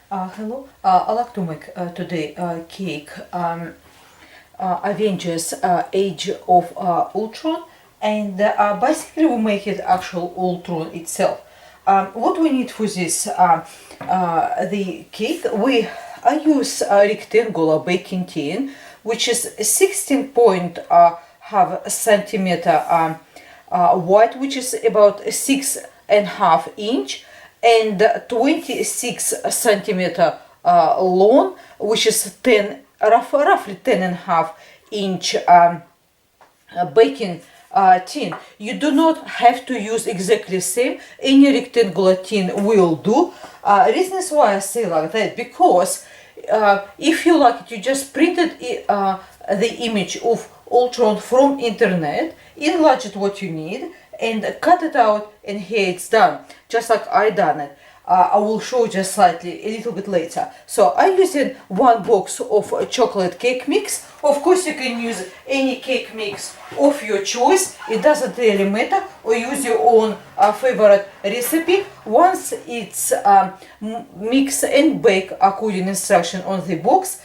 Hello. I like to make today cake Avengers Age of Ultron, and basically we make it actual Ultron itself. What we need for this the cake, I use a rectangular baking tin, which is 16.5 centimeter wide, which is about 6.5 inch, and 26 centimeter long, which is roughly 10.5 inch baking tin. You do not have to use exactly same. Any rectangular tin will do. Reasons why I say like that, because if you like it, you just printed the image of Ultron from internet, enlarge it what you need, and cut it out, and here it's done, just like I done it. I will show just slightly a little bit later. So I'm using one box of chocolate cake mix. Of course you can use any cake mix of your choice, it doesn't really matter, or use your own favorite recipe. Once it's mix and bake according instruction on the box,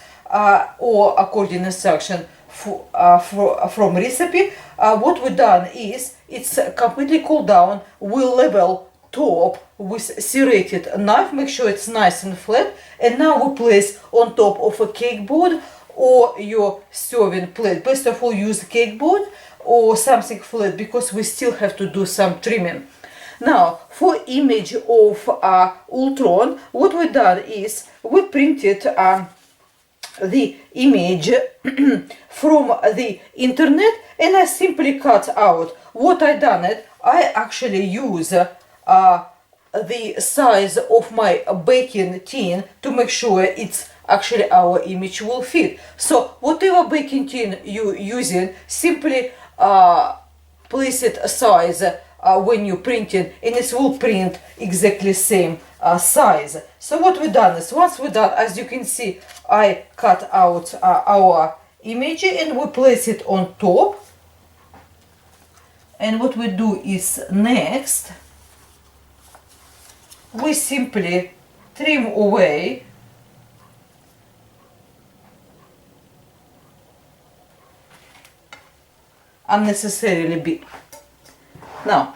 or according instruction from recipe, what we done is it's completely cooled down. We'll level top with serrated knife, make sure it's nice and flat, and now we place on top of a cake board or your serving plate. Best of all, use cake board or something flat, because we still have to do some trimming. Now for image of Ultron, what we done is we printed the image from the internet, and I simply cut out. What I done it, I actually use the size of my baking tin to make sure it's actually our image will fit. So whatever baking tin you using, simply place it a size when you printing, and it will print exactly same size. So what we done is, once we done, as you can see, I cut out our image and we place it on top. And what we do is, next we simply trim away unnecessarily big. Now,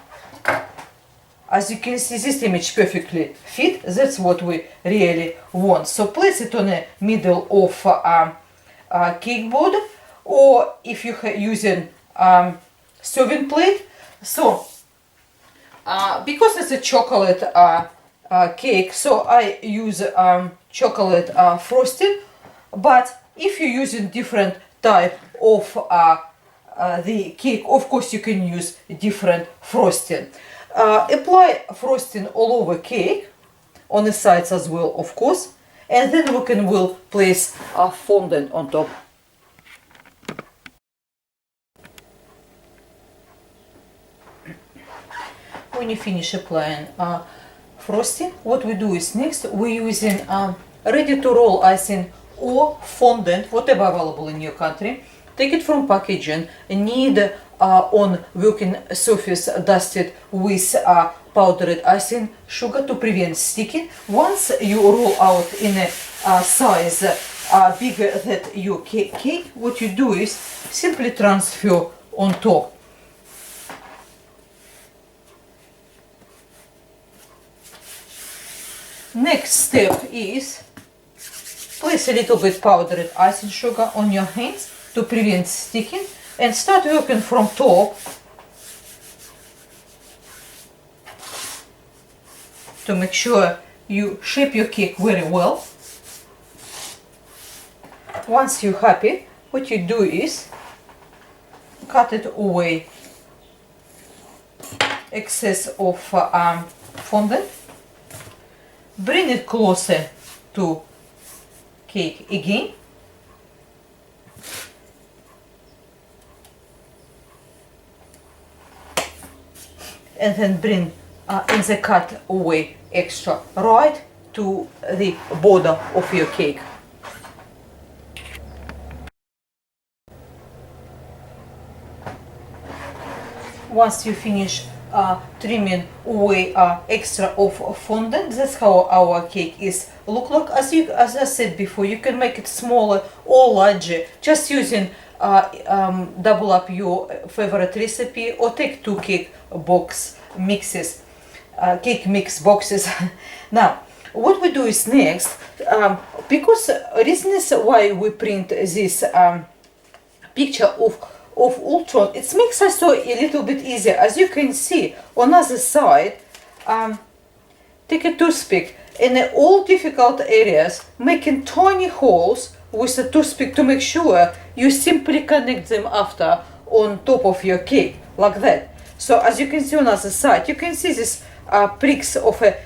as you can see, this image perfectly fit. That's what we really want. So place it on the middle of cake board, or if you are using serving plate. So because it's a chocolate cake, so I use chocolate frosting. But if you're using different type of the cake, of course you can use different frosting. Apply frosting all over cake, on the sides as well, of course, and then we'll place a fondant on top. When you finish applying frosting, what we do is, next we're using ready to roll icing or fondant, whatever available in your country. Take it from packaging, need on working surface dusted with powdered icing sugar to prevent sticking. Once you roll out in a size bigger than your cake, what you do is simply transfer on top. Next step is place a little bit powdered icing sugar on your hands to prevent sticking, and start working from top to make sure you shape your cake very well. Once you're happy, what you do is cut it away excess of fondant, bring it closer to cake again, and then bring in the cut away extra right to the border of your cake. Once you finish trimming away extra of fondant. That's how our cake is look like. As I said before, you can make it smaller or larger, just using double up your favorite recipe, or take two cake box mixes, cake mix boxes. Now, what we do is next, because reason is why we print this picture of ultron, it makes us so a little bit easier. As you can see on other side, take a toothpick in all difficult areas, making tiny holes with a toothpick to make sure you simply connect them after on top of your cake, like that. So as you can see on other side, you can see this pricks of a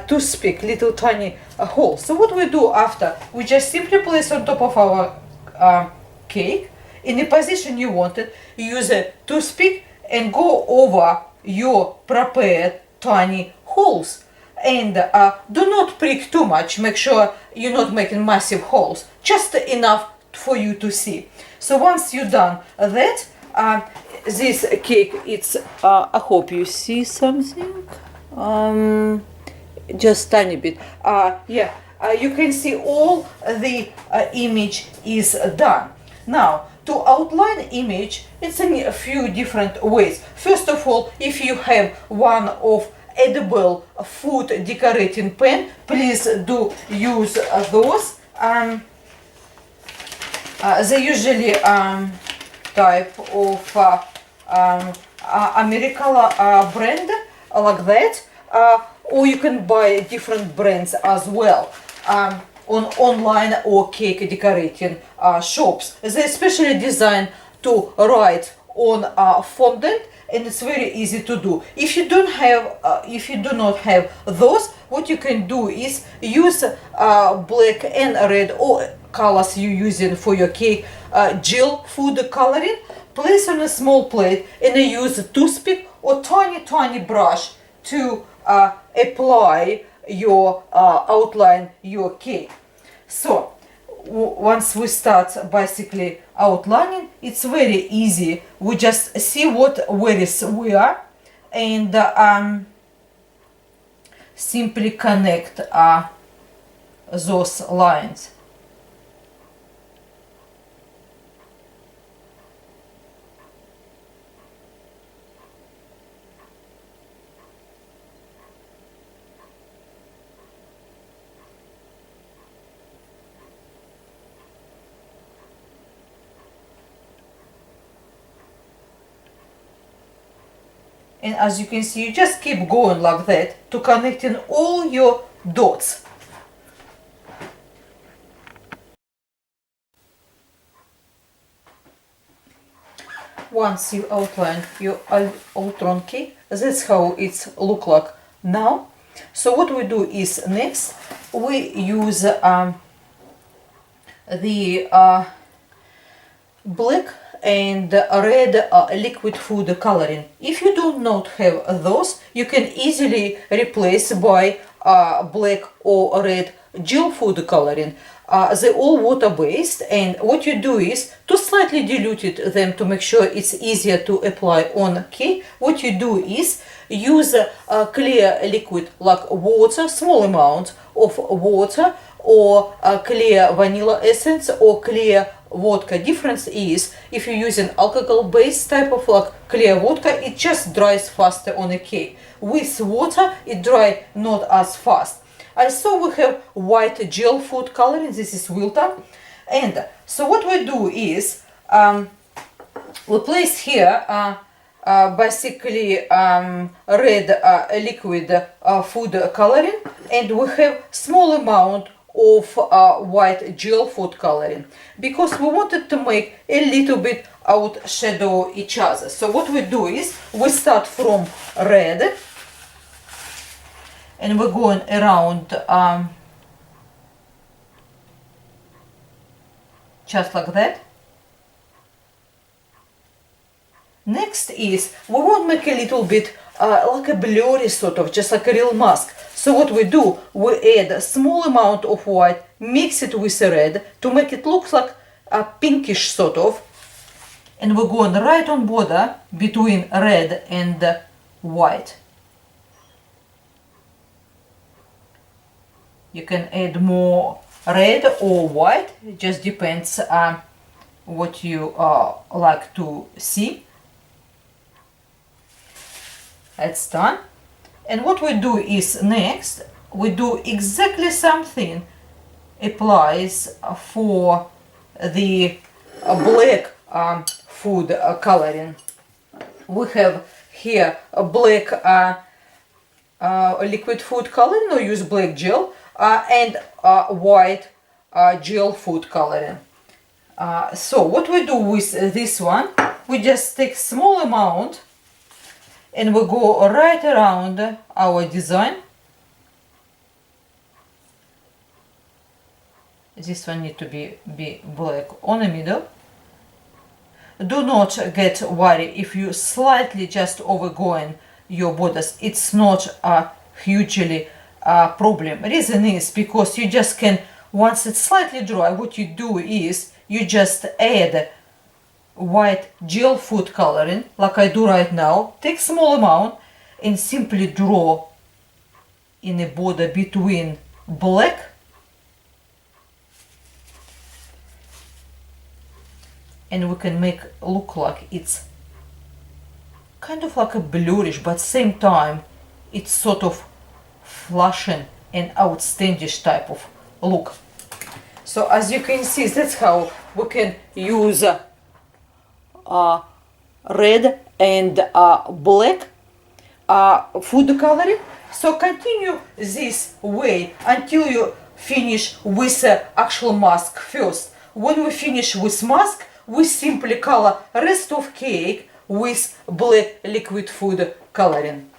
toothpick, little tiny holes. So what we do after, we just simply place on top of our cake in the position you want it. You use a toothpick and go over your prepared tiny holes. And do not prick too much. Make sure you're not making massive holes, just enough for you to see. So once you're done that, this cake, it's I hope you see something, just tiny bit. Yeah, you can see all the image is done. Now, to outline image, it's in a few different ways. First of all, if you have one of edible food decorating pen, please do use those. They usually type of AmeriColor brand, like that, or you can buy different brands as well on online or cake decorating shops. They're especially designed to write on fondant, and it's very easy to do. If you don't have, if you do not have those, what you can do is use black and red or colors you're using for your cake, gel food coloring. Place on a small plate and use a toothpick or tiny brush to apply your outline your cake. So once we start basically outlining, it's very easy. We just see where is where, and simply connect those lines. And as you can see, you just keep going like that to connecting all your dots. Once you outline your ultron cake, that's how it's look like now. So what we do is next, we use the black and red liquid food coloring. If you do not have those, you can easily replace by black or red gel food coloring. They're all water based, and what you do is to slightly dilute them to make sure it's easier to apply on cake. What you do is use a clear liquid like water, small amount of water, or clear vanilla essence, or clear vodka. Difference is if you're using alcohol based type of like clear vodka, it just dries faster on a cake. With water it dry not as fast. Also we have white gel food coloring. This is Wilton. And so what we do is we place here basically red liquid food coloring, and we have small amount of white gel food coloring, because we wanted to make a little bit outshadow each other. So what we do is we start from red and we're going around just like that. Next is we want to make a little bit like a blurry sort of, just like a real mask. So what we do, we add a small amount of white, mix it with the red to make it look like a pinkish sort of, and we're going right on border between red and white. You can add more red or white, it just depends on what you like to see. That's done. And what we do is next, we do exactly something applies for the black food coloring. We have here a black liquid food coloring, or use black gel, and white gel food coloring. So what we do with this one, we just take small amount and we go right around our design. This one need to be black on the middle. Do not get worried if you slightly just overgoing your borders. It's not a hugely problem. Reason is because you just can, once it's slightly dry, what you do is you just add white gel food coloring, like I do right now. Take small amount and simply draw in a border between black and we can make look like it's kind of like a bluish, but same time it's sort of flashing and outstandish type of look. So as you can see, that's how we can use red and black food coloring. So continue this way until you finish with actual mask first. When we finish with mask, we simply color rest of cake with black liquid food coloring.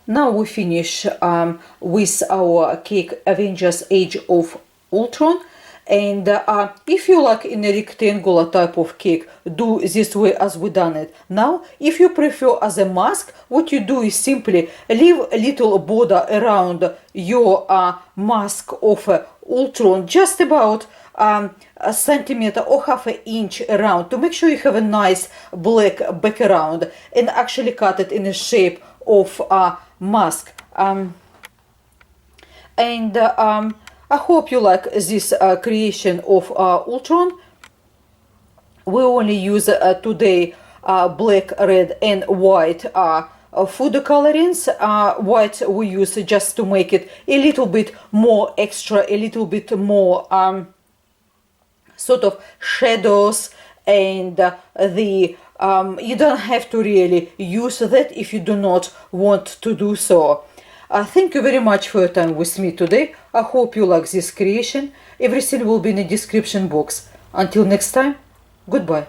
Now we finish with our cake Avengers Age of Ultron. And if you like in a rectangular type of cake, do this way as we done it. Now, if you prefer as a mask, what you do is simply leave a little border around your mask of Ultron, just about a centimeter or half an inch around, to make sure you have a nice black background, and actually cut it in the shape of a mask. I hope you like this creation of Ultron. We only use today black, red and white food colorings. White we use just to make it a little bit more extra, a little bit more sort of shadows, and you don't have to really use that if you do not want to do so. Thank you very much for your time with me today. I hope you like this creation. Everything will be in the description box. Until next time, goodbye.